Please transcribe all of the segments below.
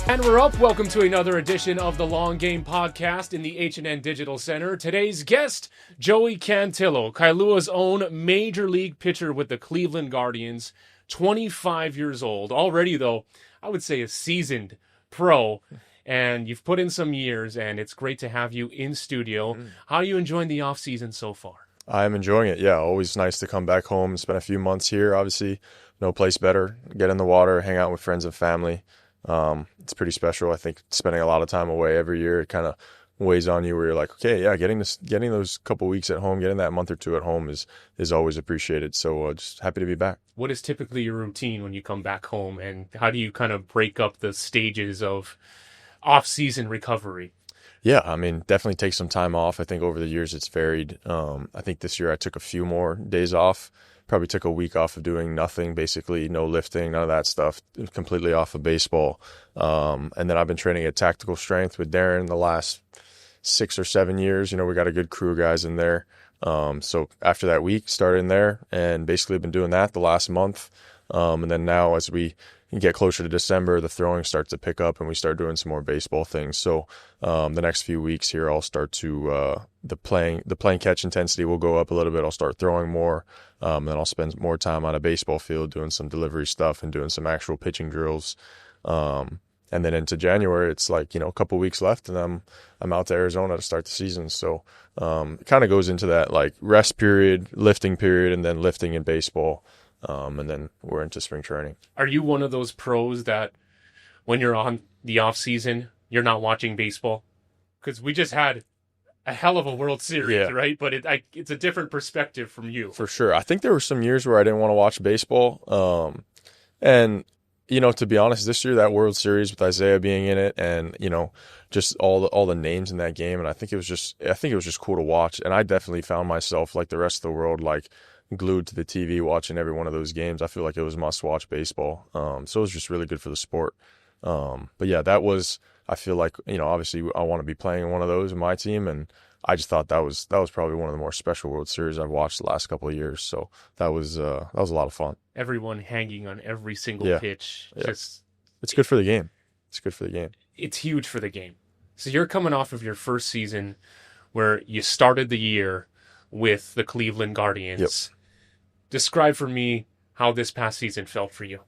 And we're up. Welcome to another edition of the Long Game Podcast in the H&N Digital Center. Today's guest, Joey Cantillo, Kailua's own major league pitcher with the Cleveland Guardians, 25 years old. Already, though, I would say a seasoned pro. And you've put in some years, and it's great to have you in studio. How are you enjoying the offseason so far? I'm enjoying it. Yeah, always nice to come back home and spend a few months here. Obviously, no place better. Get in the water, hang out with friends and family. It's pretty special. I think spending a lot of time away every year, it kind of weighs on you where you're like, okay, yeah, getting those couple weeks at home, getting that month or two at home is always appreciated. So just happy to be back. What is typically your routine when you come back home, and how do you kind of break up the stages of off-season recovery? Yeah, I mean, definitely take some time off. I think over the years it's varied. I think this year I took a few more days off. Probably took a week off of doing nothing, basically no lifting, none of that stuff, completely off of baseball. And then I've been training at tactical strength with Darren the last 6 or 7 years. You know, we got a good crew of guys in there. So after that week, started in there and basically been doing that the last month. And then now as we get closer to December, the throwing starts to pick up and we start doing some more baseball things. So the next few weeks here, I'll start to the playing catch intensity will go up a little bit. I'll start throwing more. Then I'll spend more time on a baseball field doing some delivery stuff and doing some actual pitching drills. And then into January, it's like, you know, a couple weeks left and I'm out to Arizona to start the season. So it kind of goes into that like rest period, lifting period, and then lifting in baseball. And then we're into spring training. Are you one of those pros that when you're on the off season, you're not watching baseball? Because we just had a hell of a World Series, right? But it's a different perspective from you. For sure. I think there were some years where I didn't want to watch baseball. And, you know, to be honest, this year, that World Series with Isaiah being in it and, you know, just all the names in that game. And I think it was just cool to watch. And I definitely found myself like the rest of the world, like glued to the TV watching every one of those games. I feel like it was must-watch baseball. So it was just really good for the sport. But yeah, I feel like, you know, obviously I want to be playing in one of those in my team, and I just thought that was probably one of the more special World Series I've watched the last couple of years. So that was a lot of fun. Everyone hanging on every single pitch. Yeah. It's good for the game. It's huge for the game. So you're coming off of your first season where you started the year with the Cleveland Guardians. Yep. Describe for me how this past season felt for you.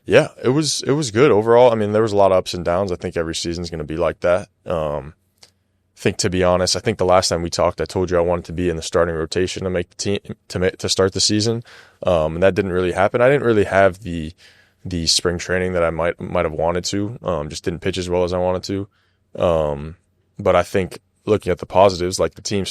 Yeah, it was good overall. I mean, there was a lot of ups and downs. I think every season's going to be like that. I think, to be honest, I think the last time we talked, I told you I wanted to be in the starting rotation to make the team to start the season, and that didn't really happen. I didn't really have the spring training that I might have wanted to. Just didn't pitch as well as I wanted to. But I think looking at the positives, like Cleveland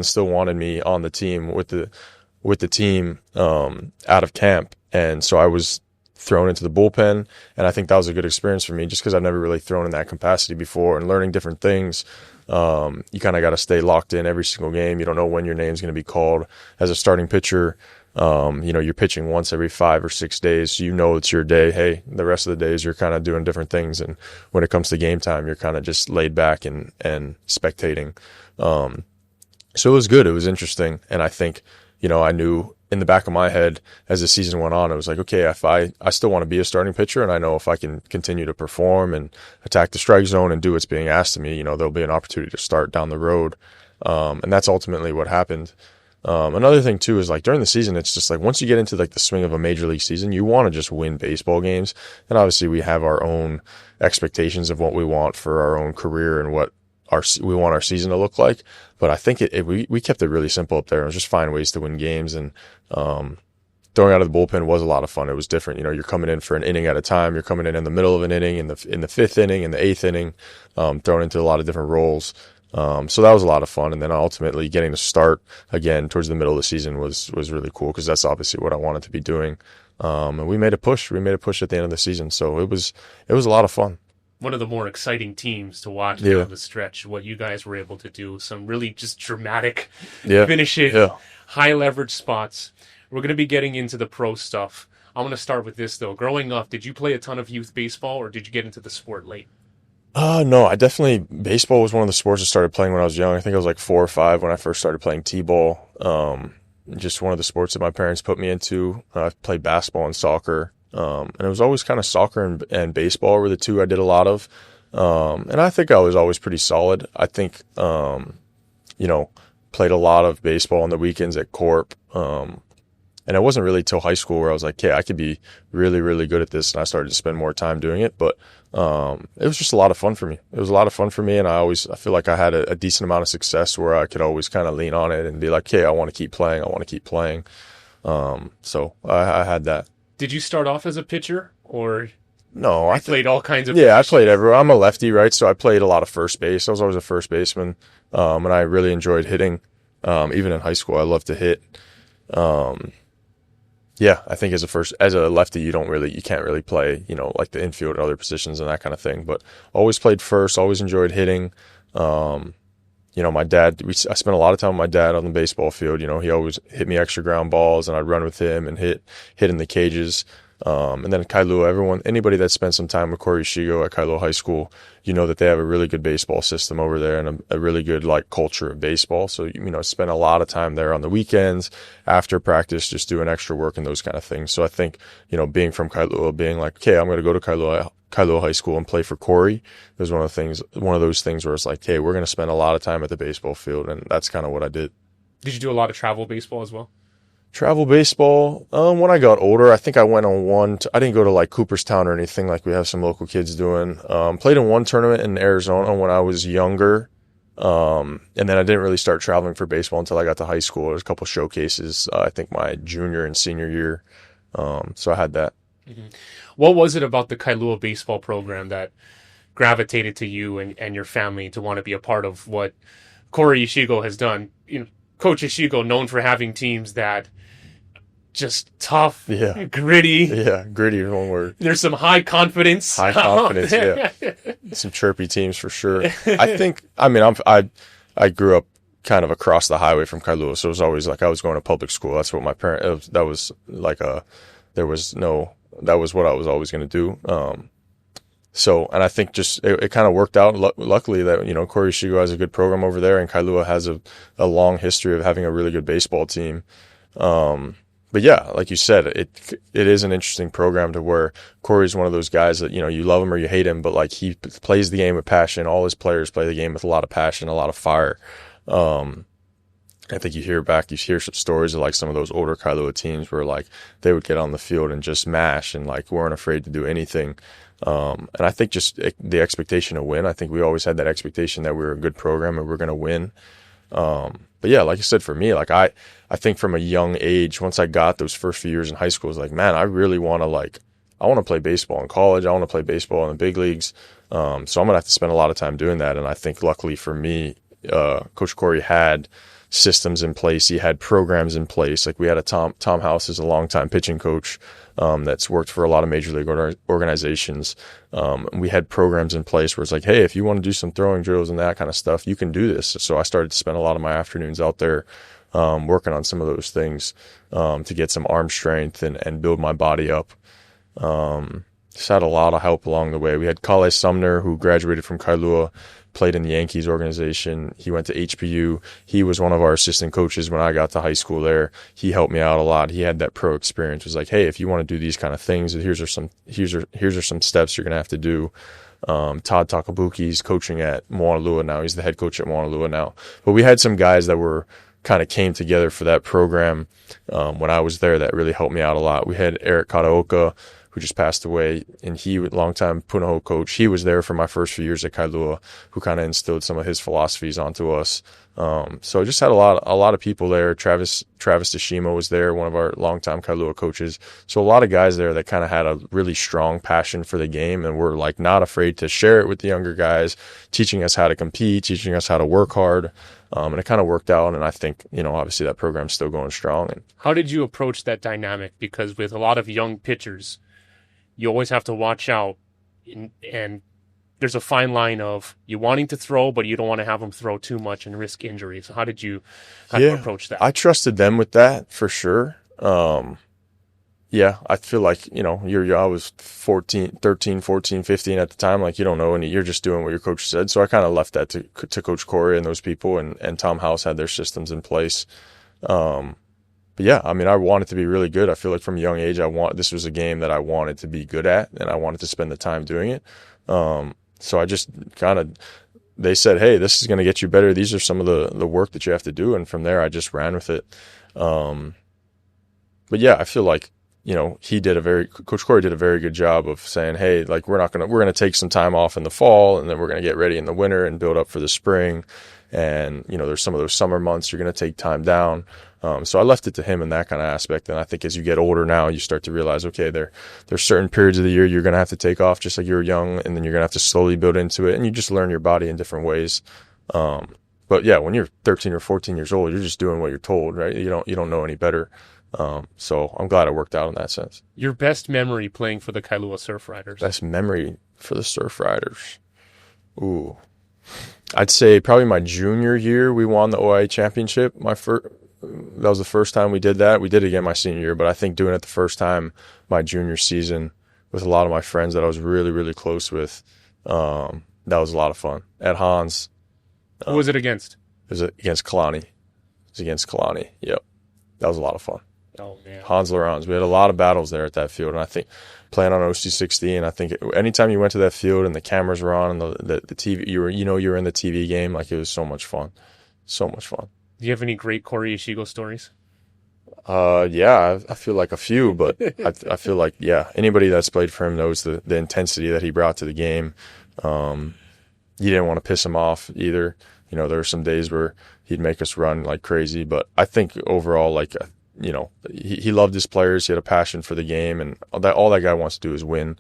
still wanted me on the team with the team out of camp, and so I was thrown into the bullpen, and I think that was a good experience for me just because I've never really thrown in that capacity before and learning different things. You kind of got to stay locked in every single game. You don't know when your name's going to be called as a starting pitcher. You know, you're pitching once every 5 or 6 days, so you know it's your day. Hey, the rest of the days you're kind of doing different things, and when it comes to game time, you're kind of just laid back and spectating. So it was good. It was interesting, and I think, you know, I knew in the back of my head as the season went on, it was like, okay, if I still want to be a starting pitcher, and I know if I can continue to perform and attack the strike zone and do what's being asked of me, you know, there'll be an opportunity to start down the road. And that's ultimately what happened. Another thing too is like during the season, it's just like once you get into like the swing of a major league season, you want to just win baseball games. And obviously we have our own expectations of what we want for our own career and what we want our season to look like. But I think we kept it really simple up there. It was just find ways to win games, and throwing out of the bullpen was a lot of fun. It was different. You know, you're coming in for an inning at a time. You're coming in the middle of an inning, in the 5th inning, in the 8th inning, thrown into a lot of different roles. So that was a lot of fun. And then ultimately getting to start again towards the middle of the season was really cool because that's obviously what I wanted to be doing. And we made a push. We made a push at the end of the season. So it was a lot of fun. One of the more exciting teams to watch down the stretch, what you guys were able to do. Some really just dramatic finishing, high leverage spots. We're going to be getting into the pro stuff. I'm going to start with this, though. Growing up, did you play a ton of youth baseball, or did you get into the sport late? No, baseball was one of the sports I started playing when I was young. I think I was like 4 or 5 when I first started playing t-ball. Just one of the sports that my parents put me into. I played basketball and soccer. And it was always kind of soccer and baseball were the two I did a lot of. And I think I was always pretty solid. I think, played a lot of baseball on the weekends at Corp. And it wasn't really till high school where I was like, hey, I could be really, really good at this. And I started to spend more time doing it. But it was just a lot of fun for me. It was a lot of fun for me. And I feel like I had a decent amount of success where I could always kind of lean on it and be like, hey, I want to keep playing. I want to keep playing. So I had that. Did you start off as a pitcher, or no? I played all kinds of positions? I played everywhere. I'm a lefty, right? So I played a lot of first base. I was always a first baseman. And I really enjoyed hitting. Even in high school, I loved to hit. I think as a lefty, you can't really play, like the infield and other positions and that kind of thing, but always played first, always enjoyed hitting. My dad, I spent a lot of time with my dad on the baseball field. He always hit me extra ground balls and I'd run with him and hit in the cages. And then at Kailua, anybody that spent some time with Corey Shigo at Kailua High School, that they have a really good baseball system over there and a really good culture of baseball. So, spend a lot of time there on the weekends after practice, just doing extra work and those kind of things. So I think, being from Kailua, being like, okay, I'm going to go to Kailua High School and play for Corey was one of those things where it's like, hey, we're going to spend a lot of time at the baseball field. And that's kind of what I did. Did you do a lot of travel baseball as well? Travel baseball. When I got older, I think I went on one. I didn't go to Cooperstown or anything like we have some local kids doing. Played in one tournament in Arizona when I was younger. And then I didn't really start traveling for baseball until I got to high school. There was a couple showcases, I think my junior and senior year. So I had that. Mm-hmm. What was it about the Kailua baseball program that gravitated to you and your family to want to be a part of what Corey Ishigo has done? Coach Ishigo, known for having teams that just tough, gritty. Yeah, gritty is one word. There's some high confidence. Yeah. Some chirpy teams for sure. I grew up kind of across the highway from Kailua, so it was always like I was going to public school. That's what my parents, that was what I was always going to do. And I think just it kind of worked out. Luckily that, Corey Shigo has a good program over there and Kailua has a long history of having a really good baseball team. But yeah, like you said, it is an interesting program to where Corey's one of those guys that, you love him or you hate him, but he plays the game with passion. All his players play the game with a lot of passion, a lot of fire. I think you hear some stories of some of those older Kailua teams where they would get on the field and just mash and weren't afraid to do anything. And I think just the expectation to win, I think we always had that expectation that we were a good program and we're going to win. But yeah, like I said, for me, I think from a young age, once I got those first few years in high school, it was like, man, I really want to I want to play baseball in college. I want to play baseball in the big leagues. So I'm going to have to spend a lot of time doing that. And I think luckily for me, Coach Corey had systems in place. He had programs in place. We had Tom House is a longtime pitching coach that's worked for a lot of major league organizations. We had programs in place where it's like, hey, if you want to do some throwing drills and that kind of stuff, you can do this. So I started to spend a lot of my afternoons out there working on some of those things to get some arm strength and build my body up. Just had a lot of help along the way. We had Kale Sumner, who graduated from Kailua, played in the Yankees organization. He went to HBU. He was one of our assistant coaches when I got to high school there. He helped me out a lot. He had that pro experience. It was like, hey, if you want to do these kind of things, here's are some steps you're going to have to do. Todd Takabuki's coaching at Moanalua now. He's the head coach at Moanalua now. But we had some guys that were kind of came together for that program when I was there that really helped me out a lot. We had Eric Kataoka, who just passed away, and he was a longtime Punahou coach. He was there for my first few years at Kailua, who kind of instilled some of his philosophies onto us. So I just had a lot of people there. Travis Tashima was there, one of our longtime Kailua coaches. So a lot of guys there that kind of had a really strong passion for the game and were not afraid to share it with the younger guys, teaching us how to compete, teaching us how to work hard. And it kind of worked out. And I think, obviously that program's still going strong. And how did you approach that dynamic? Because with a lot of young pitchers, you always have to watch out, and there's a fine line of you wanting to throw, but you don't want to have them throw too much and risk injury. So how did you approach that? I trusted them with that for sure. I feel like, I was 13, 14, 15 at the time. You don't know, and you're just doing what your coach said. So I kind of left that to Coach Corey and those people, and Tom House had their systems in place. but yeah, I mean, I wanted to be really good. I feel like from a young age, this was a game that I wanted to be good at, and I wanted to spend the time doing it. So I just they said, hey, this is going to get you better. These are some of the work that you have to do. And from there, I just ran with it. But yeah, I feel like, Coach Corey did a very good job of saying, hey, like, we're going to take some time off in the fall, and then we're going to get ready in the winter and build up for the spring. And, there's some of those summer months you're going to take time down. So I left it to him in that kind of aspect. And I think as you get older now, you start to realize, okay, there's certain periods of the year you're going to have to take off just like you were young, and then you're going to have to slowly build into it. And you just learn your body in different ways. But yeah, when you're 13 or 14 years old, you're just doing what you're told, right? You don't know any better. So I'm glad it worked out in that sense. Your best memory playing for the Kailua Surfriders? Best memory for the Surfriders. Ooh. I'd say probably my junior year, we won the OIA championship. That was the first time we did that. We did it again my senior year, but I think doing it the first time my junior season with a lot of my friends that I was really, really close with, that was a lot of fun. At Hans. Who was it against? It was against Kalani. Yep. That was a lot of fun. Oh, man. Hans Laurens. We had a lot of battles there at that field, and I think playing on OC16, I think anytime you went to that field and the cameras were on and the TV, you were in the TV game, like, it was so much fun. So much fun. Do you have any great Corey Ishigo stories? Yeah, I feel like a few, but I feel like, yeah, anybody that's played for him knows the intensity that he brought to the game. You didn't want to piss him off either. There were some days where he'd make us run like crazy, but I think overall, like, he loved his players. He had a passion for the game, and all that guy wants to do is win.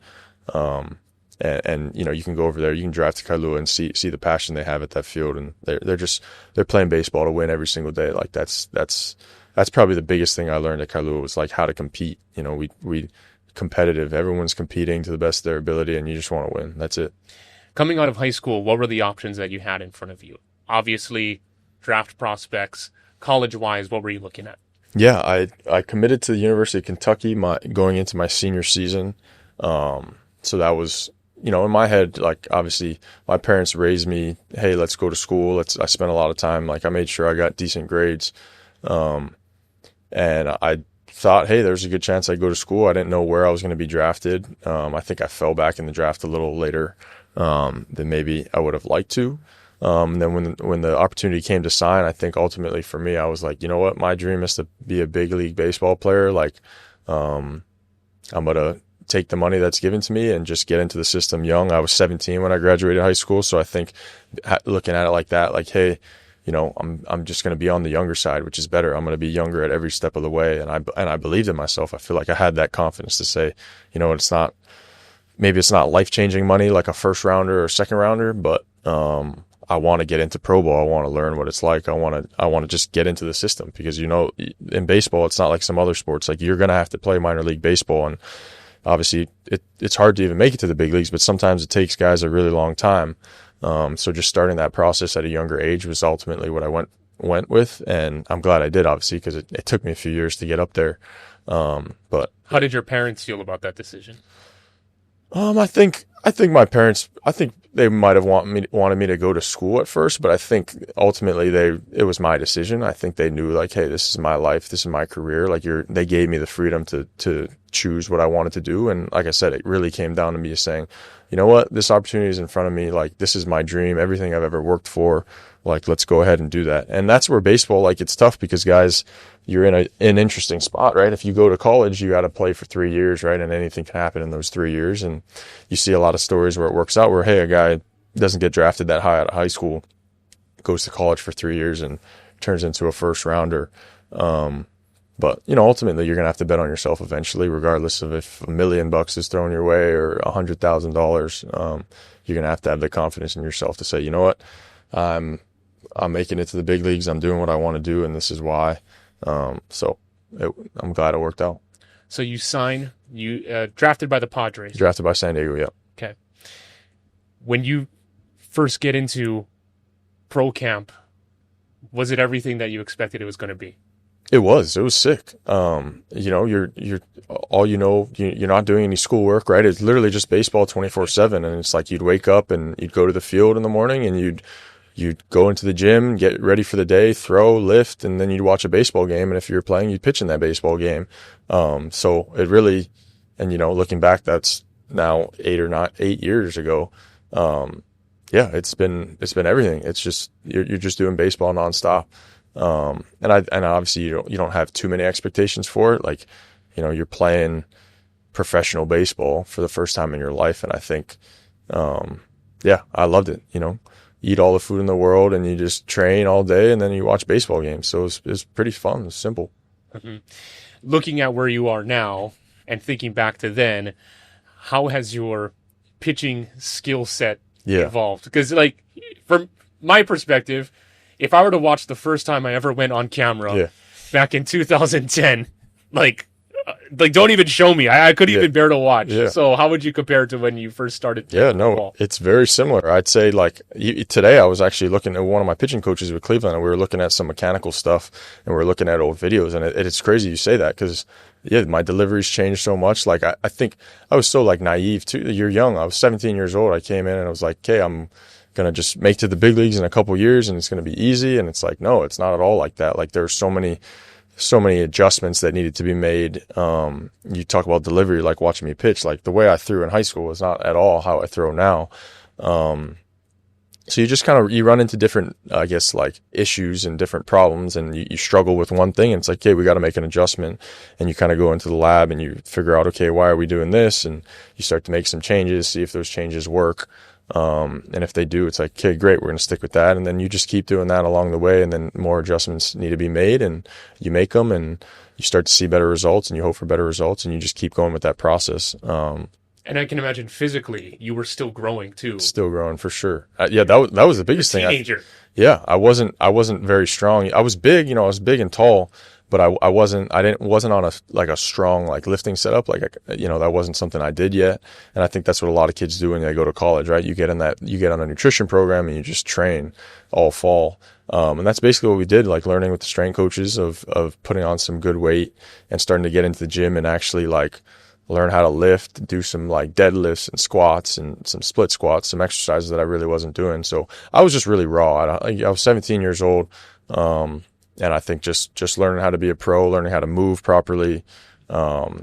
And you can go over there, you can drive to Kailua and see the passion they have at that field, and they're playing baseball to win every single day. Like, that's probably the biggest thing I learned at Kailua was, like, how to compete. We competitive. Everyone's competing to the best of their ability, and you just want to win. That's it. Coming out of high school, what were the options that you had in front of you? Obviously, draft prospects. College-wise, what were you looking at? Yeah, I committed to the University of Kentucky going into my senior season. So that was, in my head, like, obviously my parents raised me, hey, let's go to school. I spent a lot of time, like, I made sure I got decent grades. And I thought, hey, there's a good chance I'd go to school. I didn't know where I was going to be drafted. I think I fell back in the draft a little later than maybe I would have liked to. And then when the opportunity came to sign, I think ultimately for me, I was like, you know what, my dream is to be a big league baseball player. Like, I'm going to take the money that's given to me and just get into the system young. I was 17 when I graduated high school. So I think looking at it like that, like, hey, I'm just going to be on the younger side, which is better. I'm going to be younger at every step of the way. And I believed in myself. I feel like I had that confidence to say, maybe it's not life-changing money like a first rounder or second rounder, but, I want to get into pro ball. I want to learn what it's like. I want to just get into the system because, in baseball, it's not like some other sports. Like, you're going to have to play minor league baseball. And obviously it's hard to even make it to the big leagues, but sometimes it takes guys a really long time. So just starting that process at a younger age was ultimately what I went with. And I'm glad I did, obviously, because it took me a few years to get up there. But how did your parents feel about that decision? I think my parents, they might have wanted me to go to school at first, but I think ultimately it was my decision. I think they knew, like, hey, this is my life, this is my career. Like, they gave me the freedom to choose what I wanted to do. And like I said, it really came down to me saying, you know what, this opportunity is in front of me. Like, this is my dream, everything I've ever worked for. Like, let's go ahead and do that. And that's where baseball, like, it's tough because, guys, you're in an interesting spot, right? If you go to college, you got to play for 3 years, right? And anything can happen in those 3 years. And you see a lot of stories where it works out where, hey, a guy doesn't get drafted that high out of high school, goes to college for 3 years and turns into a first rounder. But, ultimately you're going to have to bet on yourself eventually, regardless of if $1 million is thrown your way or $100,000. You're going to have the confidence in yourself to say, you know what, I'm making it to the big leagues. I'm doing what I want to do, and this is why. So I'm glad it worked out. So you drafted by the Padres. Drafted by San Diego, yeah. Okay. When you first get into pro camp, was it everything that you expected it was going to be? It was sick. You're not doing any schoolwork, right? It's literally just baseball 24/7. And it's like, you'd wake up and you'd go to the field in the morning and you'd you'd go into the gym, get ready for the day, throw, lift, and then you'd watch a baseball game. And if you're playing, you'd pitch in that baseball game. So it really, and looking back, that's now 8 years ago. Yeah, it's been everything. It's just, you're just doing baseball nonstop. And obviously you don't have too many expectations for it. Like, you're playing professional baseball for the first time in your life. And I think, yeah, I loved it. Eat all the food in the world and you just train all day and then you watch baseball games. So it's pretty fun. It's simple. Mm-hmm. Looking at where you are now and thinking back to then, how has your pitching skill set evolved? Because, like, from my perspective, if I were to watch the first time I ever went on camera back in 2010, like don't even show me. I couldn't even bear to watch. Yeah. So how would you compare it to when you first started? It's very similar. I'd say, like, today I was actually looking at one of my pitching coaches with Cleveland, and we were looking at some mechanical stuff, and we were looking at old videos, and it's crazy you say that because, my delivery's changed so much. Like, I think I was so, like, naive too. You're young. I was 17 years old. I came in and I was like, okay, I'm going to just make to the big leagues in a couple years and it's going to be easy. And it's like, no, it's not at all like that. Like, there's so many adjustments that needed to be made. You talk about delivery, like watching me pitch, like the way I threw in high school was not at all how I throw now. So you just you run into different, I guess, like issues and different problems, and you struggle with one thing and it's like, okay, we got to make an adjustment. And you kind of go into the lab and you figure out, okay, why are we doing this? And you start to make some changes, see if those changes work. And if they do, it's like, okay, great, we're going to stick with that. And then you just keep doing that along the way. And then more adjustments need to be made and you make them and you start to see better results and you hope for better results and you just keep going with that process. And I can imagine physically you were still growing too. Still growing for sure. That was the biggest thing. Teenager. I wasn't very strong. I was big, I was big and tall, but I wasn't on a strong, like, lifting setup. Like, that wasn't something I did yet. And I think that's what a lot of kids do when they go to college, right? You get on a nutrition program and you just train all fall. And that's basically what we did, like learning with the strength coaches of putting on some good weight and starting to get into the gym and actually, like, learn how to lift, do some, like, deadlifts and squats and some split squats, some exercises that I really wasn't doing. So I was just really raw. I was 17 years old. And I think just learning how to be a pro, learning how to move properly, how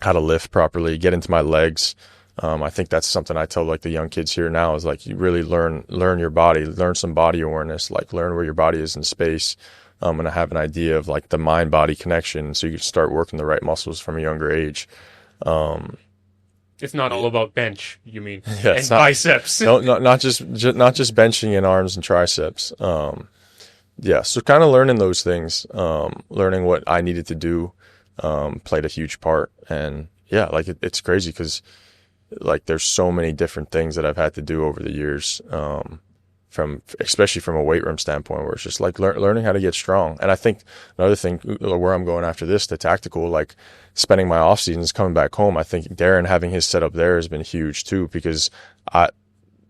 to lift properly, get into my legs. I think that's something I tell, like, the young kids here now is, like, you really learn your body, learn some body awareness, like, learn where your body is in space. And I have an idea of, like, the mind body connection. So you can start working the right muscles from a younger age. It's not all about bench, you mean, and biceps. No, not just benching and arms and triceps. So kind of learning those things, learning what I needed to do, played a huge part. And like it's crazy because, like, there's so many different things that I've had to do over the years, especially from a weight room standpoint, where it's just like learning how to get strong. And I think another thing where I'm going after this, the tactical, like spending my off seasons coming back home, I think Darren having his setup there has been huge too, because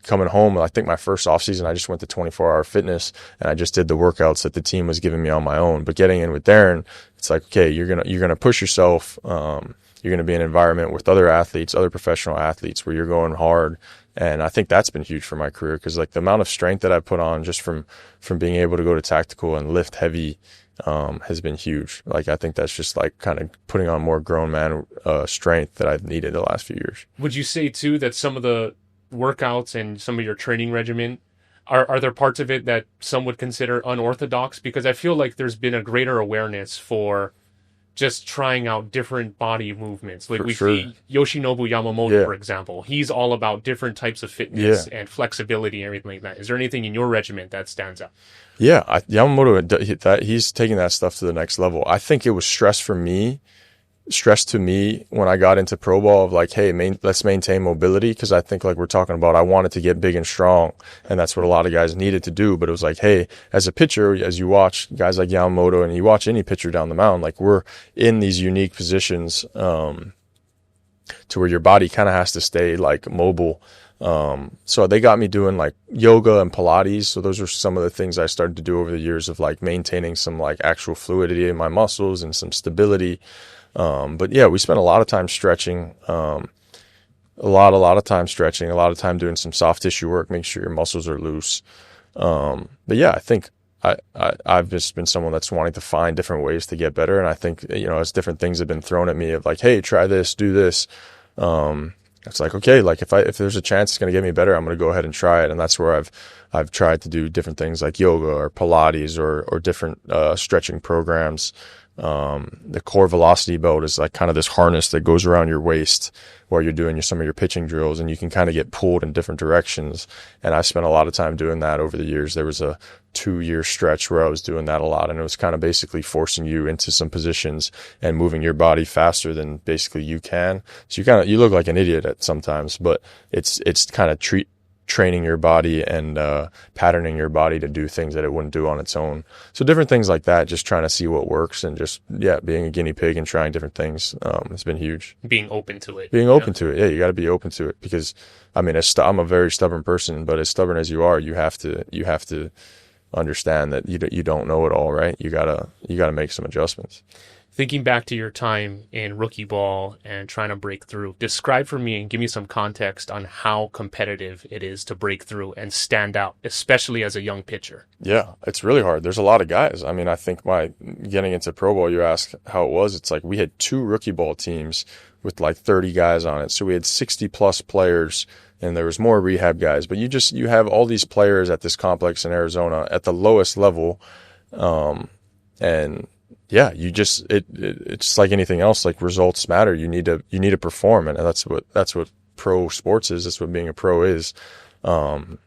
coming home, I think my first off season, I just went to 24-hour fitness and I just did the workouts that the team was giving me on my own. But getting in with Darren, it's like, okay, you're gonna push yourself. You're gonna be in an environment with other athletes, other professional athletes, where you're going hard. And I think that's been huge for my career, because, like, the amount of strength that I put on just from being able to go to tactical and lift heavy has been huge. Like, I think that's just, like, kind of putting on more grown man strength that I've needed the last few years. Would you say too that some of the workouts and some of your training regimen, are there parts of it that some would consider unorthodox? Because I feel like there's been a greater awareness for just trying out different body movements. Like, see Yoshinobu Yamamoto, for example. He's all about different types of fitness and flexibility and everything like that. Is there anything in your regimen that stands out? Yeah, Yamamoto, he's taking that stuff to the next level. I think it was stress to me when I got into pro ball of, like, hey, let's maintain mobility, because I think, like we're talking about, I wanted to get big and strong, and that's what a lot of guys needed to do. But it was like, hey, as a pitcher, as you watch guys like Yamamoto and you watch any pitcher down the mound, like, we're in these unique positions to where your body kind of has to stay, like, mobile. So they got me doing, like, yoga and Pilates. So those are some of the things I started to do over the years of, like, maintaining some, like, actual fluidity in my muscles and some stability. But yeah, we spent a lot of time stretching, a lot of time stretching, a lot of time doing some soft tissue work, make sure your muscles are loose. But yeah, I think I've just been someone that's wanting to find different ways to get better. And I think, as different things have been thrown at me of like, hey, try this, do this. It's like, okay, like if there's a chance it's going to get me better, I'm going to go ahead and try it. And that's where I've tried to do different things like yoga or Pilates or different, stretching programs. The core velocity belt is like kind of this harness that goes around your waist while you're doing some of your pitching drills, and you can kind of get pulled in different directions. And I spent a lot of time doing that over the years. There was a 2-year stretch where I was doing that a lot, and it was kind of basically forcing you into some positions and moving your body faster than basically you can. So you look like an idiot at sometimes, but it's kind of training your body and patterning your body to do things that it wouldn't do on its own. So different things like that, just trying to see what works, and just being a guinea pig and trying different things has been huge. Being open to it. You got to be open to it, because I mean, I'm a very stubborn person, but as stubborn as you are, you have to understand that you don't know it all, right? You gotta make some adjustments. Thinking back to your time in rookie ball and trying to break through, describe for me and give me some context on how competitive it is to break through and stand out, especially as a young pitcher. Yeah, it's really hard. There's a lot of guys. I mean, I think getting into pro ball, you ask how it was. It's like we had 2 rookie ball teams with like 30 guys on it. So we had 60 plus players, and there was more rehab guys. But you have all these players at this complex in Arizona at the lowest level, and yeah, it's like anything else. Like, results matter. You need to perform, and that's what pro sports is. That's what being a pro is. And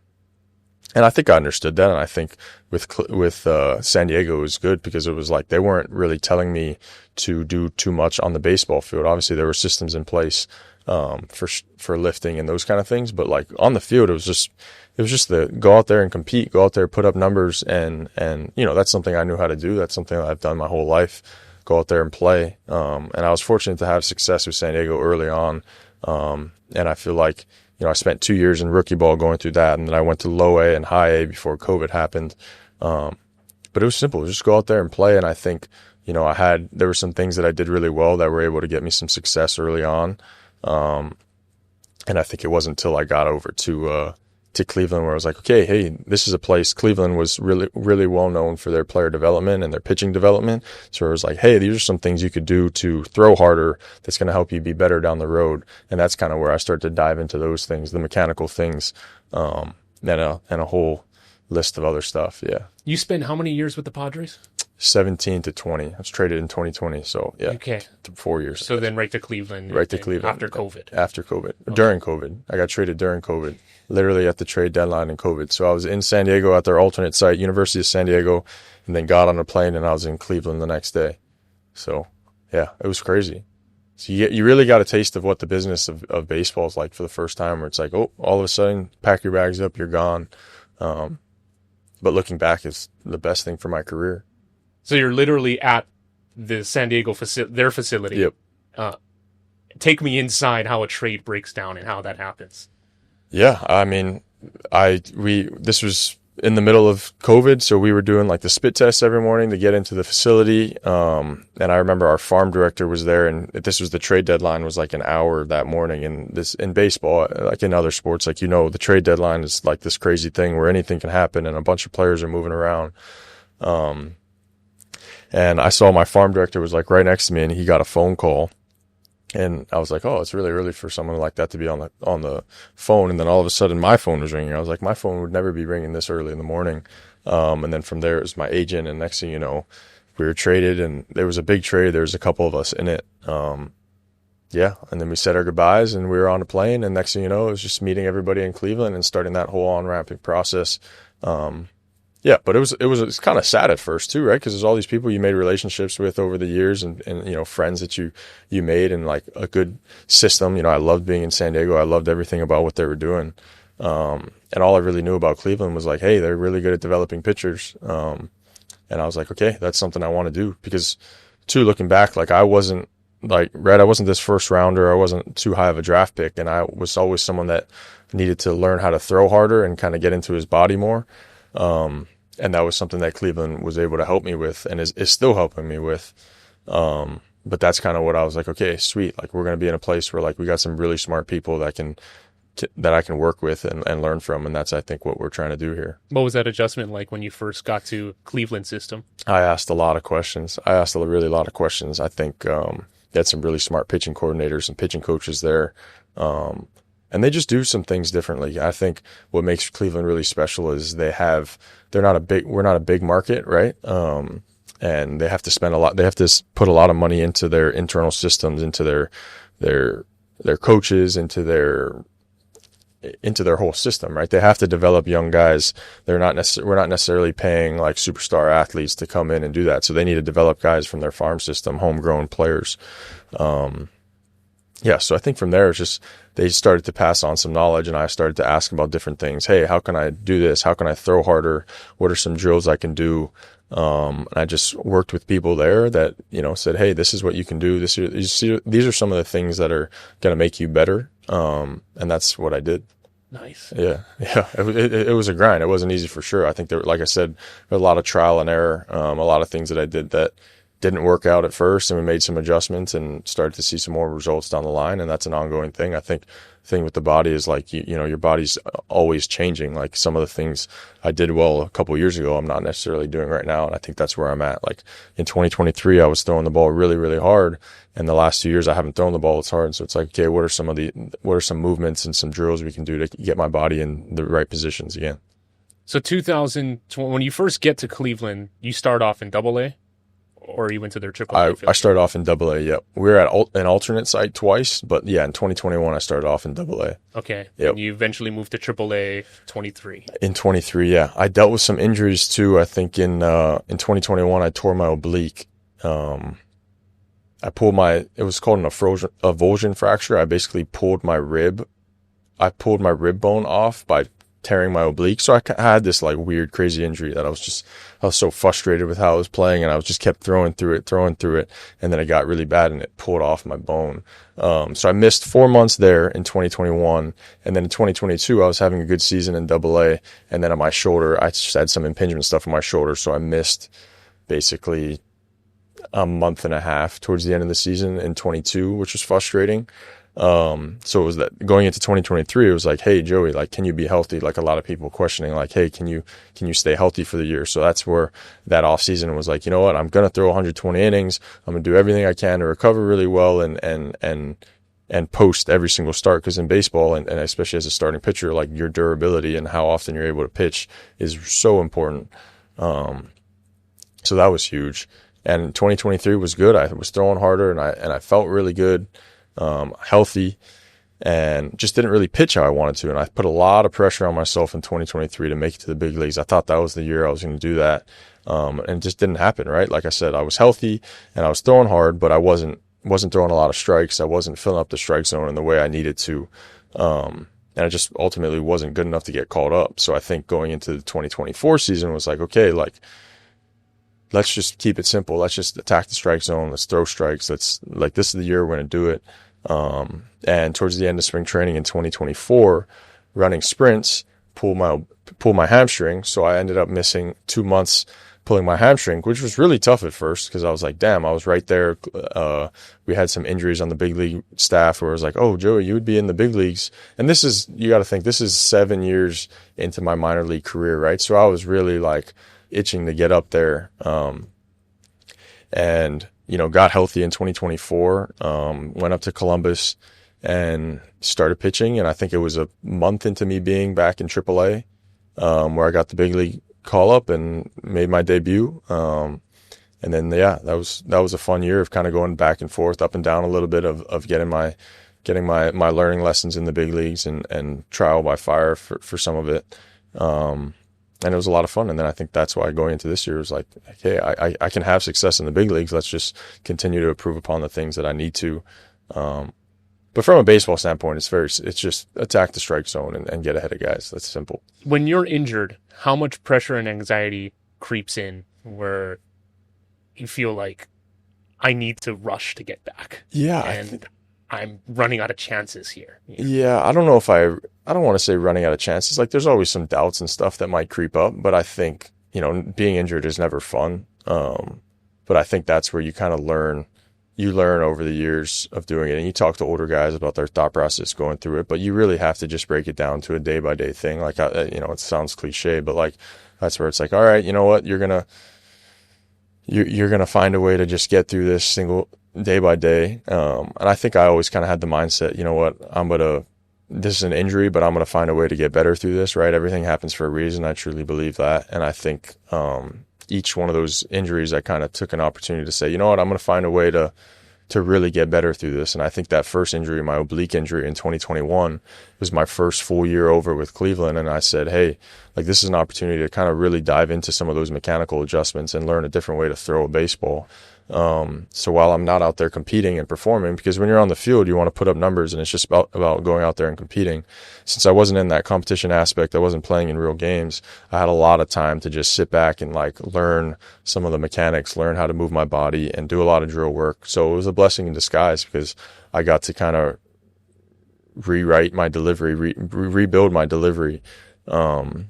I think I understood that. And I think with San Diego, it was good, because it was like they weren't really telling me to do too much on the baseball field. Obviously, there were systems in place for lifting and those kind of things, but like on the field, it was just the go out there and compete, go out there, put up numbers, and that's something I knew how to do. That's something that I've done my whole life. Go out there and play. And I was fortunate to have success with San Diego early on. And I feel like, I spent 2 years in rookie ball going through that, and then I went to low A and high A before COVID happened. But it was simple. Just go out there and play. And I think, there were some things that I did really well that were able to get me some success early on. And I think it wasn't until I got over to Cleveland where I was like, okay, hey, this is a place. Cleveland was really, really well known for their player development and their pitching development. So it was like, hey, these are some things you could do to throw harder that's going to help you be better down the road. And that's kind of where I started to dive into those things, the mechanical things, and a whole list of other stuff. Yeah. You spent how many years with the Padres? 17 to 20. I was traded in 2020. So yeah. Okay. 4 years. So then right to Cleveland. After COVID. After COVID. Okay. During COVID. I got traded during COVID. Literally at the trade deadline in COVID. So I was in San Diego at their alternate site, University of San Diego, and then got on a plane and I was in Cleveland the next day. So yeah, it was crazy. So you really got a taste of what the business of baseball is like for the first time, where it's like, oh, all of a sudden, pack your bags up, you're gone. But looking back, it's the best thing for my career. So you're literally at the San Diego their facility. Yep. Take me inside how a trade breaks down and how that happens. Yeah, I mean, this was in the middle of COVID, so we were doing like the spit test every morning to get into the facility. And I remember our farm director was there, and this was the trade deadline was like an hour that morning. And this in baseball, like in other sports, like the trade deadline is like this crazy thing where anything can happen, and a bunch of players are moving around. And I saw my farm director was like right next to me, and he got a phone call. And I was like, oh, it's really early for someone like that to be on the phone. And then all of a sudden my phone was ringing. I was like, my phone would never be ringing this early in the morning. And then from there it was my agent. And next thing you know, we were traded, and there was a big trade. There was a couple of us in it. Yeah. And then we said our goodbyes and we were on a plane. And next thing you know, it was just meeting everybody in Cleveland and starting that whole on-ramping process. Yeah, but it's kind of sad at first too, right? Because there's all these people you made relationships with over the years, and friends that you made, and like a good system. I loved being in San Diego. I loved everything about what they were doing. And all I really knew about Cleveland was like, hey, they're really good at developing pitchers. And I was like, okay, that's something I want to do, because too, looking back, like I wasn't this first rounder. I wasn't too high of a draft pick, and I was always someone that needed to learn how to throw harder and kind of get into his body more. And that was something that Cleveland was able to help me with, and is still helping me with. But that's kind of what I was like, okay, sweet. Like, we're going to be in a place where like we got some really smart people that can that I can work with and learn from, and that's I think what we're trying to do here. What was that adjustment like when you first got to Cleveland system? I asked a lot of questions. I asked a really lot of questions. I think they had some really smart pitching coordinators and pitching coaches there, and they just do some things differently. I think what makes Cleveland really special is we're not a big market, right? And they have to spend a lot. They have to put a lot of money into their internal systems, into their coaches, into their whole system, right? They have to develop young guys. We're not necessarily paying like superstar athletes to come in and do that. So they need to develop guys from their farm system, homegrown players. So I think from there, it's just they started to pass on some knowledge, and I started to ask about different things. Hey, how can I do this? How can I throw harder? What are some drills I can do? And I just worked with people there that, said, hey, this is what you can do. These are some of the things that are going to make you better. And that's what I did. Nice. Yeah. It was a grind. It wasn't easy for sure. I think like I said, there was a lot of trial and error, a lot of things that I did that didn't work out at first, and we made some adjustments and started to see some more results down the line. And that's an ongoing thing. I think the thing with the body is like, your body's always changing. Like some of the things I did well a couple of years ago, I'm not necessarily doing right now. And I think that's where I'm at. Like in 2023, I was throwing the ball really, really hard. And the last 2 years, I haven't thrown the ball as hard. So it's like, okay, what are some movements and some drills we can do to get my body in the right positions again? So 2020, when you first get to Cleveland, you start off in AA? Or you went to their AAA? I started off in AA, yep. We were at an alternate site twice, but yeah, in 2021, I started off in AA. Okay. Yep. And you eventually moved to AAA 23. In 23, yeah. I dealt with some injuries too. I think in 2021, I tore my oblique. It was called an avulsion fracture. I basically pulled my rib. I pulled my rib bone off by tearing my oblique. So I had this like weird, crazy injury that I was so frustrated with how I was playing, and I was just kept throwing through it. And then it got really bad and it pulled off my bone. So I missed 4 months there in 2021. And then in 2022, I was having a good season in AA. And then on my shoulder, I just had some impingement stuff on my shoulder. So I missed basically a month and a half towards the end of the season in 22, which was frustrating. So it was that going into 2023, it was like, hey, Joey, like, can you be healthy? Like a lot of people questioning, like, hey, can you stay healthy for the year? So that's where that off season was like, you know what, I'm going to throw 120 innings. I'm going to do everything I can to recover really well and post every single start. Cause in baseball and especially as a starting pitcher, like your durability and how often you're able to pitch is so important. So that was huge. And 2023 was good. I was throwing harder and I felt really good. Healthy, and just didn't really pitch how I wanted to. And I put a lot of pressure on myself in 2023 to make it to the big leagues. I thought that was the year I was going to do that. And it just didn't happen, right? Like I said, I was healthy and I was throwing hard, but I wasn't throwing a lot of strikes. I wasn't filling up the strike zone in the way I needed to. And I just ultimately wasn't good enough to get called up. So I think going into the 2024 season was like, okay, like, let's just keep it simple. Let's just attack the strike zone. Let's throw strikes. This is the year we're going to do it. And towards the end of spring training in 2024, running sprints, pull my hamstring. So I ended up missing 2 months pulling my hamstring, which was really tough at first because I was like, damn, I was right there. We had some injuries on the big league staff where it was like, oh, Joey, you would be in the big leagues. And you got to think, this is 7 years into my minor league career, right? So I was really like itching to get up there. And got healthy in 2024, went up to Columbus and started pitching. And I think it was a month into me being back in AAA, where I got the big league call up and made my debut. And then, yeah, that was a fun year of kind of going back and forth, up and down a little bit of getting my learning lessons in the big leagues and trial by fire for some of it. And it was a lot of fun. And then I think that's why going into this year was like, okay, I can have success in the big leagues. Let's just continue to improve upon the things that I need to. But from a baseball standpoint, it's just attack the strike zone and get ahead of guys. That's simple. When you're injured, how much pressure and anxiety creeps in where you feel like I need to rush to get back? Yeah. And I'm running out of chances here. Yeah, I don't know if I don't want to say running out of chances. Like there's always some doubts and stuff that might creep up, but I think, being injured is never fun. But I think that's where you kind of learn you learn over the years of doing it, and you talk to older guys about their thought process going through it, but you really have to just break it down to a day by day thing. Like, it sounds cliche, but like, that's where it's like, all right, you know what, you're going to find a way to just get through this single day by day. And I think I always kind of had the mindset, you know what, this is an injury, but I'm going to find a way to get better through this, right? Everything happens for a reason. I truly believe that. And I think, each one of those injuries, I kind of took an opportunity to say, you know what, I'm going to find a way to really get better through this. And I think that first injury, my oblique injury in 2021, was my first full year over with Cleveland. And I said, hey, like, this is an opportunity to kind of really dive into some of those mechanical adjustments and learn a different way to throw a baseball. So while I'm not out there competing and performing, because when you're on the field, you want to put up numbers, and it's just about going out there and competing. Since I wasn't in that competition aspect, I wasn't playing in real games, I had a lot of time to just sit back and like learn some of the mechanics, learn how to move my body, and do a lot of drill work. So it was a blessing in disguise, because I got to kind of rewrite my delivery, rebuild my delivery, from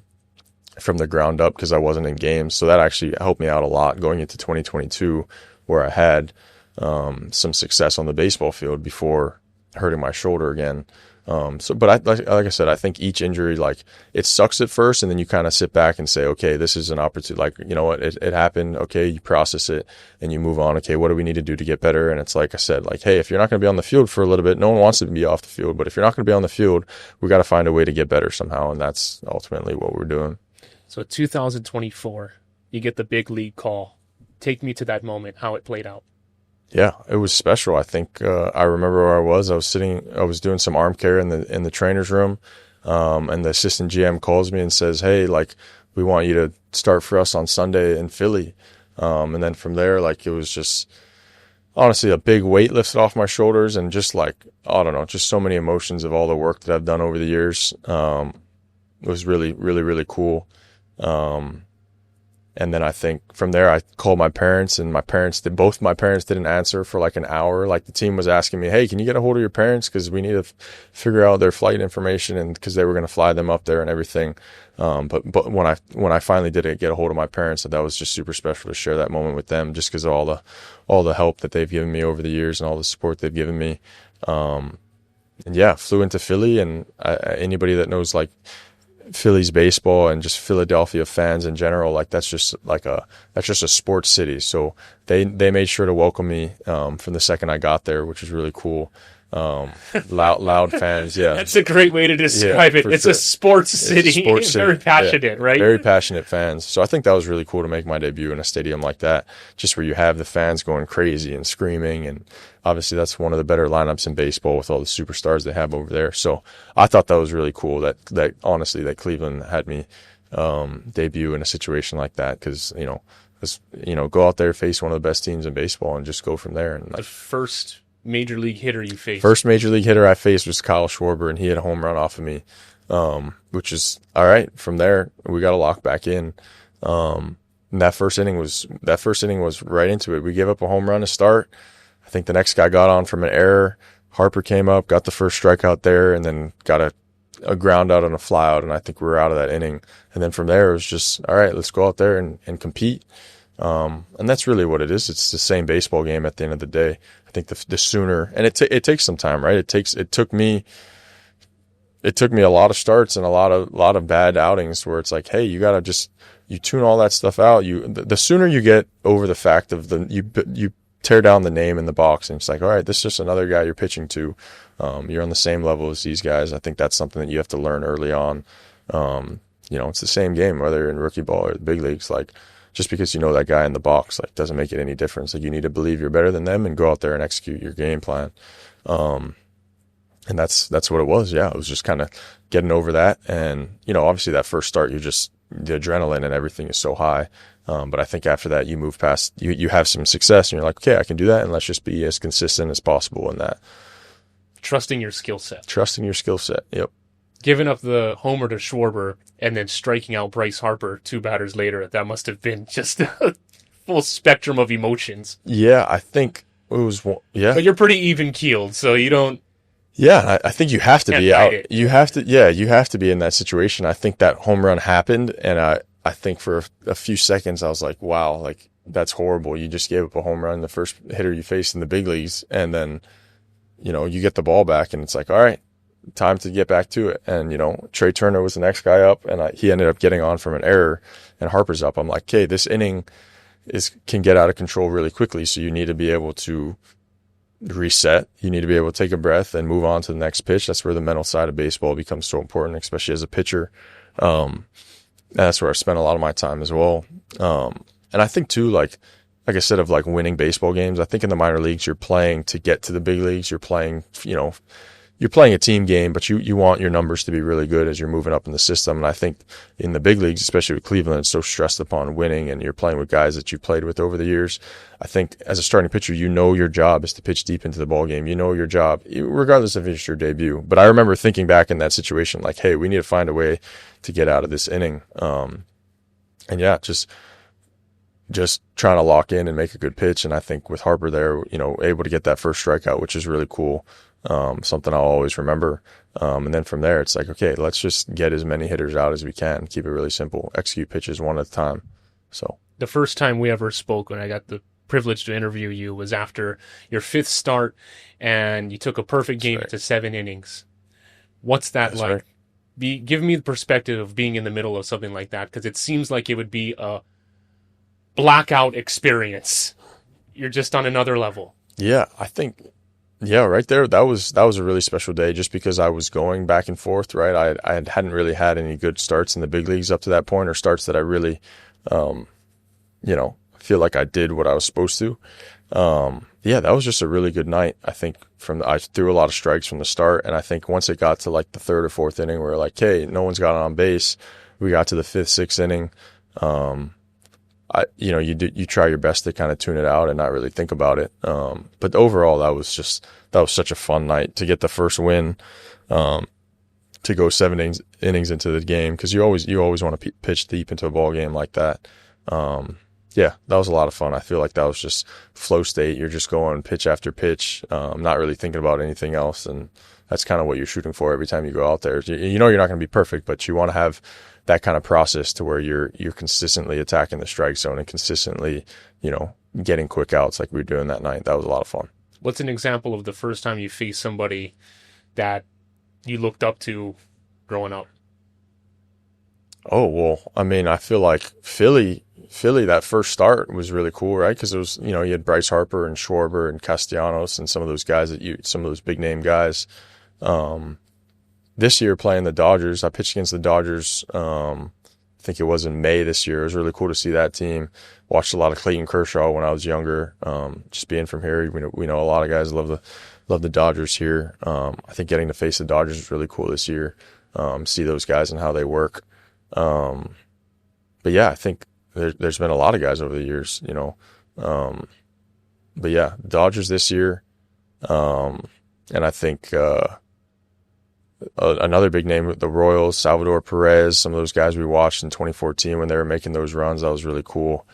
the ground up, because I wasn't in games. So that actually helped me out a lot going into 2022, where I had some success on the baseball field before hurting my shoulder again. But like I said, I think each injury, like, it sucks at first, and then you kind of sit back and say, okay, this is an opportunity. Like, you know what, it happened. Okay, you process it and you move on. Okay, what do we need to do to get better? And it's like I said, like, hey, if you're not going to be on the field for a little bit, no one wants to be off the field. But if you're not going to be on the field, we got to find a way to get better somehow, and that's ultimately what we're doing. So 2024, you get the big league call. Take me to that moment, how it played out. Yeah, it was special. I think I remember where I was. I was doing some arm care in the trainer's room, and the assistant GM calls me and says, "Hey, like, we want you to start for us on Sunday in Philly." And then from there, like, it was just honestly a big weight lifted off my shoulders, and just like, I don't know, just so many emotions of all the work that I've done over the years. It was really, really, really cool. And then I think from there, I called my parents, and both my parents didn't answer for like an hour. Like, the team was asking me, hey, can you get a hold of your parents? Cause we need to figure out their flight information, and cause they were going to fly them up there and everything. But when I finally did get a hold of my parents, that was just super special to share that moment with them, just cause of all the help that they've given me over the years and all the support they've given me. And yeah, flew into Philly, and anybody that knows like Phillies baseball and just Philadelphia fans in general, like, that's just a sports city. So they made sure to welcome me from the second I got there, which was really cool. Loud fans. Yeah. That's a great way to describe it. It's sure. a sports city. Very passionate, right? Very passionate fans. So I think that was really cool to make my debut in a stadium like that, just where you have the fans going crazy and screaming. And obviously that's one of the better lineups in baseball with all the superstars they have over there. So I thought that was really cool that honestly, that Cleveland had me, debut in a situation like that. Cause, go out there, face one of the best teams in baseball, and just go from there. And the first major league hitter you faced? First major league hitter I faced was Kyle Schwarber, and he had a home run off of me, which is all right. From there, we got to lock back in. And that first inning was right into it. We gave up a home run to start. I think the next guy got on from an error. Harper came up, got the first strikeout there, and then got a ground out and a fly out, and I think we were out of that inning. And then from there, it was just, all right, let's go out there and compete. And that's really what it is. It's the same baseball game at the end of the day. I think the sooner, and it takes some time, right? It took me a lot of starts and a lot of bad outings where it's like, hey, you gotta you tune all that stuff out. The sooner you get over the fact of you tear down the name in the box, and it's like, all right, this is just another guy you're pitching to. You're on the same level as these guys. I think that's something that you have to learn early on. It's the same game, whether you're in rookie ball or the big leagues. Like, just because you know that guy in the box, like, doesn't make it any difference. Like, you need to believe you're better than them and go out there and execute your game plan. And that's what it was. Yeah, it was just kind of getting over that. And, obviously that first start, the adrenaline and everything is so high. But I think after that, you move past, you have some success, and you're like, okay, I can do that. And let's just be as consistent as possible in that. Trusting your skill set. Yep. Giving up the homer to Schwarber and then striking out Bryce Harper 2 batters later, that must have been just a full spectrum of emotions. Yeah, I think it was, yeah. But you're pretty even-keeled, so you don't... Yeah, I think you have to be out. You have to be in that situation. I think that home run happened, and I think for a few seconds I was like, wow, like, that's horrible. You just gave up a home run, the first hitter you faced in the big leagues, and then, you get the ball back and it's like, all right, time to get back to it. And, Trey Turner was the next guy up, and he ended up getting on from an error, and Harper's up. I'm like, okay, this inning can get out of control really quickly. So you need to be able to reset. You need to be able to take a breath and move on to the next pitch. That's where the mental side of baseball becomes so important, especially as a pitcher. And that's where I spent a lot of my time as well. And I think too, like I said, of like winning baseball games, I think in the minor leagues, you're playing to get to the big leagues. You're playing, you're playing a team game, but you want your numbers to be really good as you're moving up in the system. And I think in the big leagues, especially with Cleveland, it's so stressed upon winning, and you're playing with guys that you played with over the years. I think as a starting pitcher, your job is to pitch deep into the ball game. Your job, regardless if it's your debut. But I remember thinking back in that situation, like, hey, we need to find a way to get out of this inning. And yeah, just trying to lock in and make a good pitch. And I think with Harper there, able to get that first strikeout, which is really cool. Something I'll always remember. And then from there, it's like, okay, let's just get as many hitters out as we can. Keep it really simple. Execute pitches one at a time. So the first time we ever spoke, when I got the privilege to interview you, was after your 5th start, and you took a perfect game to 7 innings. What's that like? Right. Give me the perspective of being in the middle of something like that, because it seems like it would be a blackout experience. You're just on another level. Yeah, I think. Yeah, right there. That was a really special day, just because I was going back and forth. Right, I hadn't really had any good starts in the big leagues up to that point, or starts that I really, feel like I did what I was supposed to. Yeah, that was just a really good night. I think I threw a lot of strikes from the start, and I think once it got to like the 3rd or 4th inning, we were like, hey, no one's got on base. We got to the 5th, 6th inning. You try your best to kind of tune it out and not really think about it. But overall, that was such a fun night to get the first win, to go 7 innings into the game. 'Cause you always want to pitch deep into a ball game like that. Yeah, that was a lot of fun. I feel like that was just flow state. You're just going pitch after pitch, not really thinking about anything else. And that's kind of what you're shooting for every time you go out there. You're not going to be perfect, but you want to have that kind of process to where you're consistently attacking the strike zone and consistently, getting quick outs like we were doing that night. That was a lot of fun. What's an example of the first time you faced somebody that you looked up to growing up? Oh, well, I mean, I feel like Philly, that first start was really cool, right? Because it was, you had Bryce Harper and Schwarber and Castellanos and some of those guys some of those big name guys. This year playing the Dodgers, I pitched against the Dodgers. I think it was in May this year. It was really cool to see that team. Watched a lot of Clayton Kershaw when I was younger. Just being from here, we know a lot of guys love the Dodgers here. I think getting to face the Dodgers is really cool this year. See those guys and how they work. But yeah, I think there's been a lot of guys over the years, but yeah, Dodgers this year. And I think, another big name, the Royals, Salvador Perez, some of those guys we watched in 2014 when they were making those runs. That was really cool.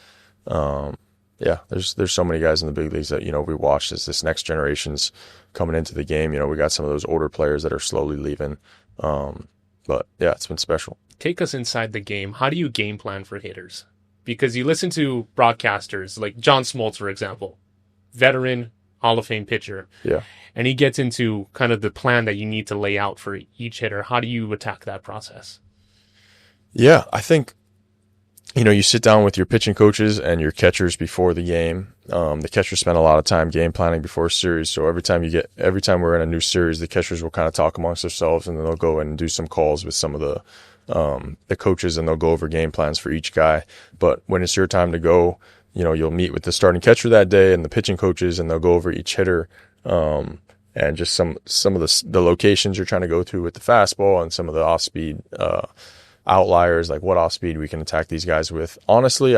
Yeah, there's so many guys in the big leagues that, we watched as this next generation's coming into the game. We got some of those older players that are slowly leaving. But yeah, it's been special. Take us inside the game. How do you game plan for hitters? Because you listen to broadcasters like John Smoltz, for example, veteran Hall of Fame pitcher. Yeah. And he gets into kind of the plan that you need to lay out for each hitter. How do you attack that process? Yeah, I think, you sit down with your pitching coaches and your catchers before the game. The catchers spend a lot of time game planning before a series. So every time we're in a new series, the catchers will kind of talk amongst themselves, and then they'll go and do some calls with some of the coaches, and they'll go over game plans for each guy. But when it's your time to go, you'll meet with the starting catcher that day and the pitching coaches, and they'll go over each hitter, and just some of the locations you're trying to go to with the fastball, and some of the off-speed outliers, like what off-speed we can attack these guys with. Honestly,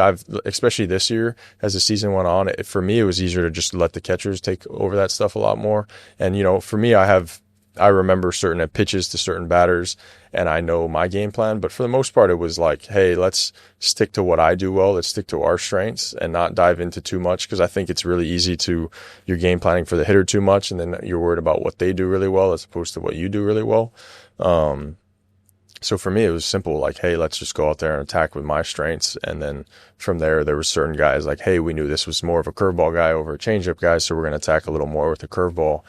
especially this year, as the season went on, for me, it was easier to just let the catchers take over that stuff a lot more. And, for me, I remember certain pitches to certain batters, and I know my game plan. But for the most part, it was like, hey, let's stick to what I do well. Let's stick to our strengths and not dive into too much, because I think it's really easy you're game planning for the hitter too much, and then you're worried about what they do really well as opposed to what you do really well. So for me, it was simple, like, hey, let's just go out there and attack with my strengths. And then from there were certain guys like, hey, we knew this was more of a curveball guy over a changeup guy, so we're going to attack a little more with a curveball.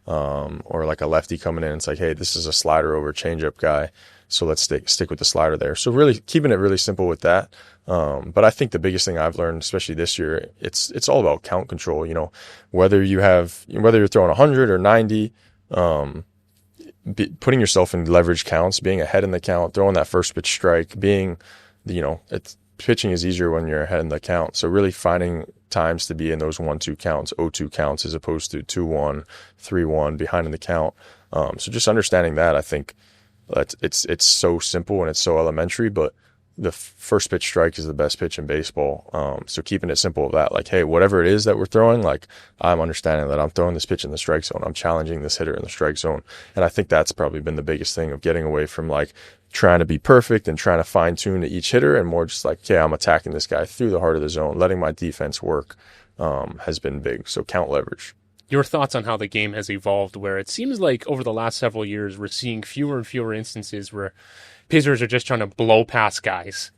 Or like a lefty coming in, it's like, hey, this is a slider over a changeup guy, so let's stick with the slider there. So really keeping it really simple with that. But I think the biggest thing I've learned, especially this year, it's all about count control. Whether you're throwing 100 or 90, putting yourself in leverage counts, being ahead in the count, throwing that first pitch strike, pitching is easier when you're ahead in the count. So really finding times to be in those 1-2 counts, 0-2 counts, as opposed to 2-1, 3-1 behind in the count. So just understanding that, I think it's so simple and it's so elementary, but the first pitch strike is the best pitch in baseball. So keeping it simple with that, like, hey, whatever it is that we're throwing, like, I'm understanding that I'm throwing this pitch in the strike zone. I'm challenging this hitter in the strike zone. And I think that's probably been the biggest thing of getting away from like trying to be perfect and trying to fine tune to each hitter, and more just like, okay, I'm attacking this guy through the heart of the zone, letting my defense work, has been big. So count leverage. Your thoughts on how the game has evolved, where it seems like over the last several years, we're seeing fewer and fewer instances where pitchers are just trying to blow past guys,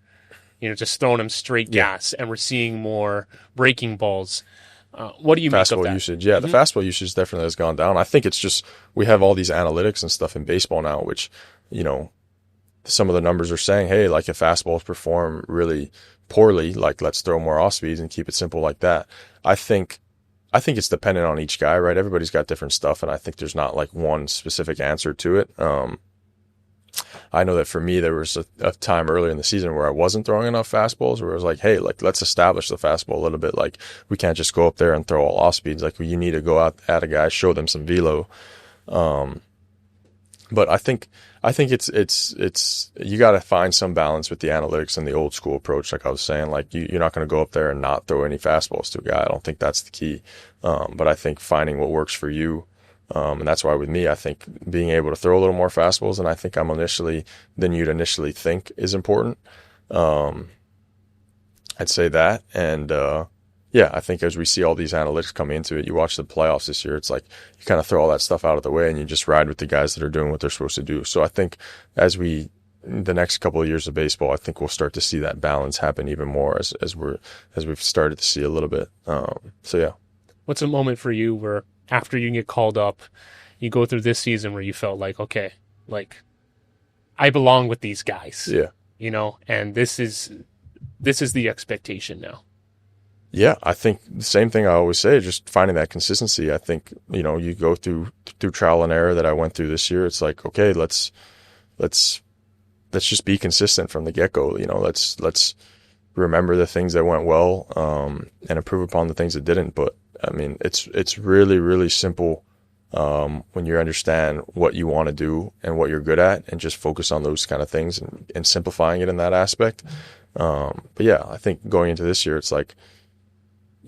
just throwing them straight gas, and we're seeing more breaking balls. What do you make of that? Fastball usage. Yeah, the fastball usage definitely has gone down. I think it's just, we have all these analytics and stuff in baseball now, which, some of the numbers are saying, hey, like if fastballs perform really poorly, like let's throw more off speeds and keep it simple like that. I think it's dependent on each guy, right? Everybody's got different stuff, and I think there's not like one specific answer to it. I know that for me, there was a time earlier in the season where I wasn't throwing enough fastballs, where I was like, hey, like let's establish the fastball a little bit. Like we can't just go up there and throw all off speeds. Like you need to go out at a guy, show them some velo. But I think it's you got to find some balance with the analytics and the old school approach. Like I was saying, like you're not going to go up there and not throw any fastballs to a guy. I don't think that's the key. But I think finding what works for you. And that's why with me, I think being able to throw a little more fastballs than you'd initially think is important. I'd say that. And, yeah, I think as we see all these analytics come into it, you watch the playoffs this year, it's like you kind of throw all that stuff out of the way and you just ride with the guys that are doing what they're supposed to do. So I think the next couple of years of baseball, I think we'll start to see that balance happen even more as we've started to see a little bit. So yeah. What's a moment for you where after you get called up, you go through this season where you felt like, okay, like I belong with these guys, and this is the expectation now. Yeah, I think the same thing I always say, just finding that consistency. I think, you go through trial and error that I went through this year. It's like, okay, let's just be consistent from the get-go. Let's remember the things that went well, and improve upon the things that didn't. But I mean, it's really, really simple, when you understand what you want to do and what you're good at, and just focus on those kind of things and simplifying it in that aspect. But yeah, I think going into this year, it's like,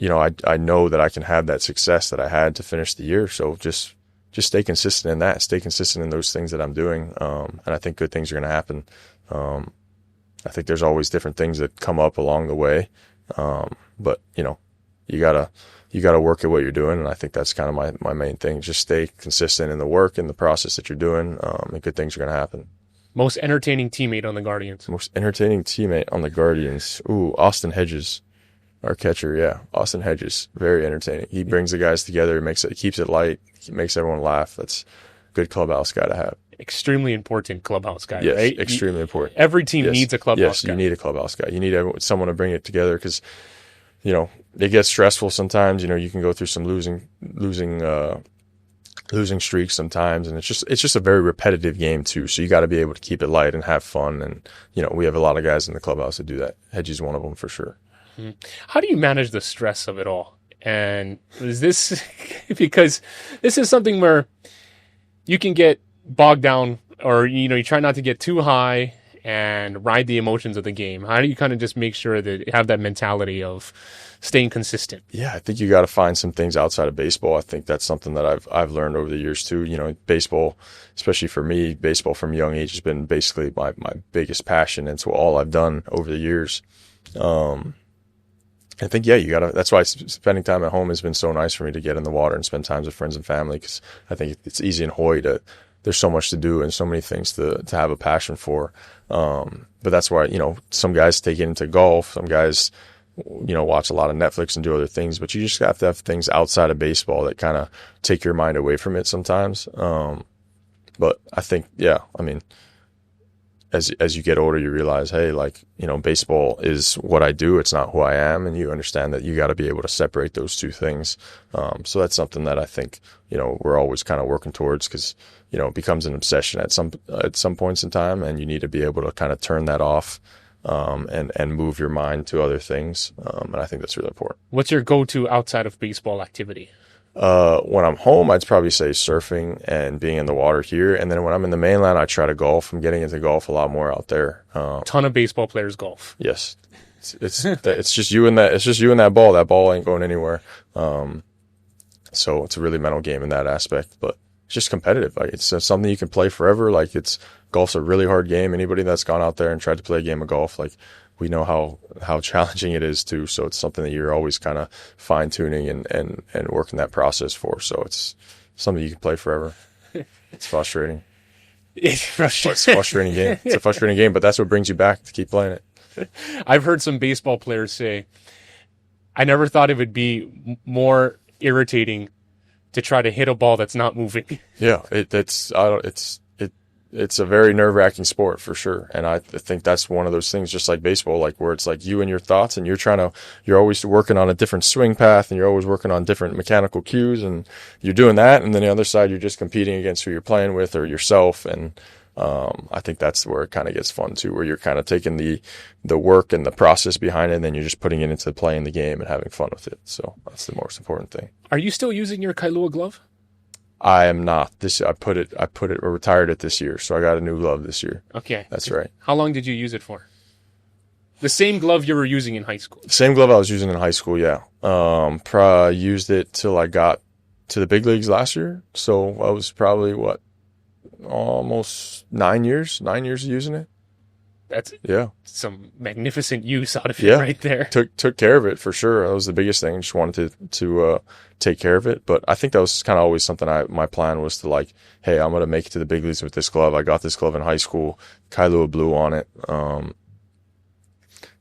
I know that I can have that success that I had to finish the year. So just stay consistent in that, stay consistent in those things that I'm doing. And I think good things are going to happen. I think there's always different things that come up along the way. But you gotta work at what you're doing. And I think that's kind of my main thing. Just stay consistent in the work and the process that you're doing. And good things are going to happen. Most entertaining teammate on the Guardians. Most entertaining teammate on the Guardians. Ooh, Austin Hedges. Our catcher, yeah. Austin Hedges, very entertaining. He brings the guys together, keeps it light, makes everyone laugh. That's a good clubhouse guy to have. Extremely important clubhouse guy, yes, right? Extremely important. Every team needs a clubhouse guy. Yes, you need a clubhouse guy. You need someone to bring it together because, it gets stressful sometimes. You can go through some losing streaks sometimes, and it's just a very repetitive game too. So you got to be able to keep it light and have fun. And we have a lot of guys in the clubhouse that do that. Hedges is one of them for sure. How do you manage the stress of it all? And is this because this is something where you can get bogged down, or you try not to get too high and ride the emotions of the game? How do you kind of just make sure that you have that mentality of staying consistent? Yeah, I think you got to find some things outside of baseball. I think that's something that I've learned over the years too. Baseball, especially for me, baseball from a young age has been basically my biggest passion. It's all I've done over the years. I think, yeah, that's why spending time at home has been so nice for me, to get in the water and spend time with friends and family, because I think it's easy in Hawaii there's so much to do and so many things to have a passion for. But that's why, some guys take it into golf. Some guys, watch a lot of Netflix and do other things, but you just have to have things outside of baseball that kind of take your mind away from it sometimes. But I think, as you get older, you realize, hey, baseball is what I do. It's not who I am. And you understand that you got to be able to separate those two things. So that's something that I think, we're always kind of working towards, because, it becomes an obsession at some points in time, and you need to be able to kind of turn that off, and move your mind to other things. And I think that's really important. What's your go-to outside of baseball activity? When I'm home, I'd probably say surfing and being in the water here. And then when I'm in the mainland, I try to golf. I'm getting into golf a lot more out there. Ton of baseball players golf. Yes. It's just you and that ball. That ball ain't going anywhere. So it's a really mental game in that aspect, but it's just competitive. Like, it's something you can play forever. Like, golf's a really hard game. Anybody that's gone out there and tried to play a game of golf, we know how challenging it is too. So it's something that you're always kind of fine tuning and working that process for. So it's something you can play forever. It's frustrating. It's frustrating. It's a frustrating game. It's a frustrating game, but that's what brings you back to keep playing it. I've heard some baseball players say, I never thought it would be more irritating to try to hit a ball that's not moving. Yeah, it's a very nerve-wracking sport for sure. And I think that's one of those things, just like baseball, where it's you and your thoughts, and you're always working on a different swing path, and you're always working on different mechanical cues, and you're doing that. And then the other side, you're just competing against who you're playing with or yourself. And I think that's where it kind of gets fun too, where you're kind of taking the work and the process behind it, and then you're just putting it into playing the game and having fun with it. So that's the most important thing. Are you still using your Kailua glove? I am not. Retired it this year, so I got a new glove this year. Okay. That's right. How long did you use it for? The same glove you were using in high school? Same glove I was using in high school, yeah. Used it till I got to the big leagues last year, so I was probably, almost 9 years using it. That's some magnificent use out of it right there. Took care of it for sure. That was the biggest thing. Just wanted to take care of it. But I think that was kind of always something my plan was to hey, I'm going to make it to the big leagues with this glove. I got this glove in high school, Kailua blue on it.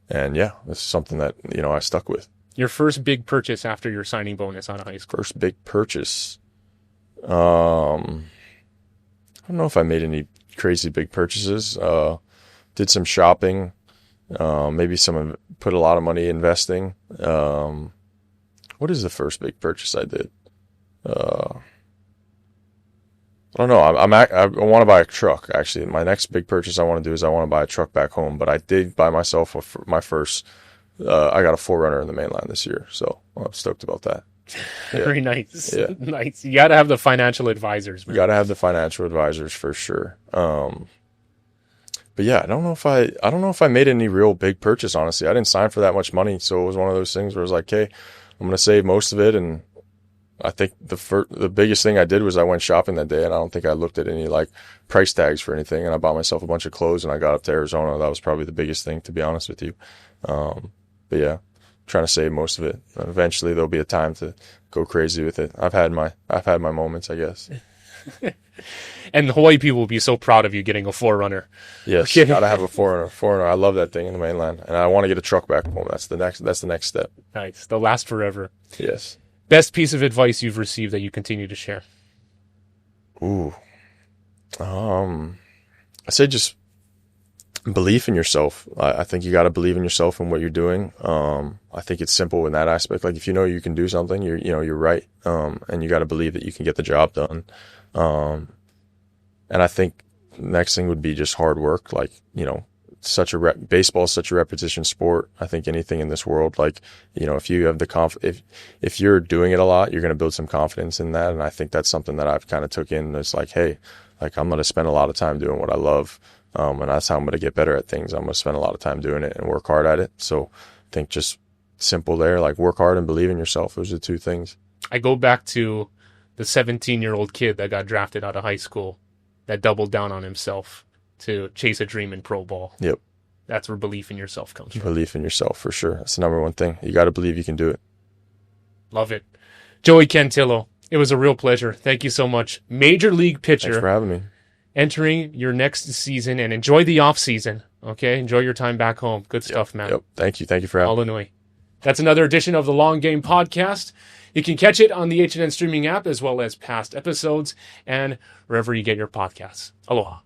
And it's something that, I stuck with. Your first big purchase after your signing bonus out of high school? First big purchase. I don't know if I made any crazy big purchases. Did some shopping, maybe put a lot of money investing. What is the first big purchase I did? I don't know. I want to buy a truck, actually. My next big purchase I want to do is I want to buy a truck back home. But I did buy myself my first, I got a 4Runner in the mainland this year. So I'm stoked about that. Yeah. Very nice. Yeah. Nice. You got to have the financial advisors, man. You got to have the financial advisors for sure. But yeah, I don't know if I made any real big purchase, honestly. I didn't sign for that much money. So it was one of those things where it was hey, I'm going to save most of it. And I think the biggest thing I did was I went shopping that day, and I don't think I looked at any price tags for anything. And I bought myself a bunch of clothes, and I got up to Arizona. That was probably the biggest thing, to be honest with you. But yeah, trying to save most of it. Eventually there'll be a time to go crazy with it. I've had my moments, I guess. And the Hawaii people will be so proud of you getting a 4Runner. Yes, gotta have a 4Runner. I love that thing in the mainland, and I want to get a truck back home. That's the next step. Nice. They'll last forever. Yes. Best piece of advice you've received that you continue to share? Ooh. I say just belief in yourself. I think you got to believe in yourself and what you're doing. I think it's simple in that aspect. If you know you can do something, you're right. And you got to believe that you can get the job done. And I think next thing would be just hard work. Baseball is such a repetition sport. I think anything in this world, if you have if you're doing it a lot, you're going to build some confidence in that. And I think that's something that I've kind of took in. It's hey, I'm going to spend a lot of time doing what I love. And that's how I'm going to get better at things. I'm going to spend a lot of time doing it and work hard at it. So I think just simple there, work hard and believe in yourself. Those are two things. I go back to the 17-year-old kid that got drafted out of high school that doubled down on himself to chase a dream in pro ball. Yep. That's where belief in yourself comes from. Belief in yourself, for sure. That's the number one thing. You got to believe you can do it. Love it. Joey Cantillo, it was a real pleasure. Thank you so much. Major league pitcher. Thanks for having me. entering your next season, and enjoy the off season. Okay, enjoy your time back home. Good stuff, man. Yep. Thank you for having me. Illinois. That's another edition of the Long Game Podcast. You can catch it on the H&N streaming app as well as past episodes and wherever you get your podcasts. Aloha.